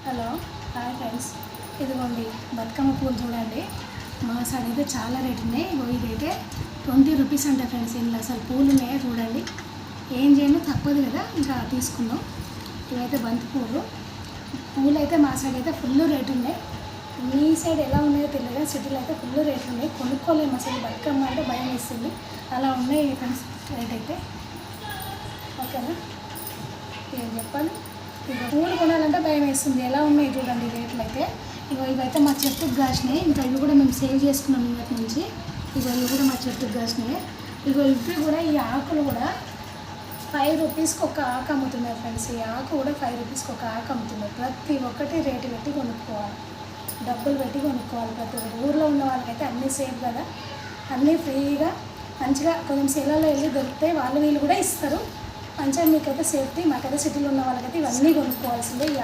Hello, hi friends. ఇదిగోండి బతుకమ్మ పూలు చూడండి. మా సైడ్ అయితే చాలా రేట్ ఉన్నాయి. ఇదైతే 20 రూపీస్ అంట ఫ్రెండ్స్. ఇందులో అసలు పూలు ఉన్నాయో చూడండి. ఏం చేయను, తప్పదు కదా, ఇంకా తీసుకున్నాం. ఇవైతే బంతి పూలు అయితే మా సైడ్ అయితే ఫుల్ రేట్ ఉన్నాయి. మీ సైడ్ ఎలా ఉన్నాయో తెలియదు, సిటీలో అయితే ఫుల్ రేట్ ఉన్నాయి. కొనుక్కోలేము అసలు. బతుకమ్మ అంటే భయం వేస్తుంది. అలా ఉన్నాయి ఫ్రెండ్స్ రేట్ అయితే. ఓకేనా, ఏం చెప్పాలి. ఇక పూలు కొనాలంటే భయం వేస్తుంది. ఎలా ఉన్నాయి చూడండి రేట్లు అయితే. ఇవైతే మా చెట్టుకు కాసినాయి. ఇంకా ఇవి కూడా మేము సేవ్ చేసుకున్నాం ఇక్కడి నుంచి. ఇవి కూడా మా చెట్టుకు కాసినాయి. ఇవి కూడా ఈ ఆకులు కూడా 5 రూపీస్కి ఒక ఆకు అమ్ముతున్నారు ఫ్రెండ్స్. ఈ ఆకు కూడా 5 రూపీస్కి ఒక ఆకు అమ్ముతున్నారు. ప్రతి ఒక్కటి రేటు పెట్టి కొనుక్కోవాలి, డబ్బులు పెట్టి కొనుక్కోవాలి. ప్రతి ఒక్కటి ఊర్లో ఉన్న వాళ్ళకైతే అన్నీ సేఫ్ కదా, అన్నీ ఫ్రీగా మంచిగా కొంచెం సెలలో వెళ్ళి దొరికితే వీళ్ళు కూడా ఇస్తారు. మంచిగా మీకైతే సేఫ్టీ. మాకైతే సిటీలో ఉన్న వాళ్ళకైతే ఇవన్నీ కొనుక్కోవాల్సిందే. ఈ